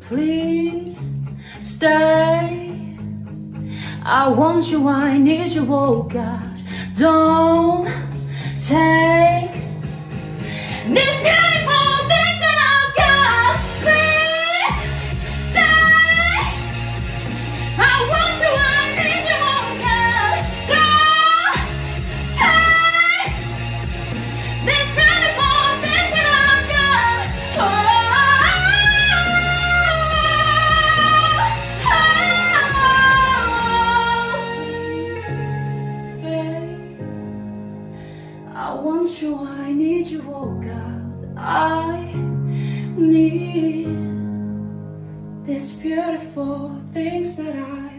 Please stay. I want you, I need you, oh God. Don't take this beautiful thing that I've got. Please stay. I want you, I need you, oh God. Don't take this beautiful thing that I've got. I want you, I need you, oh God. I need these beautiful things that I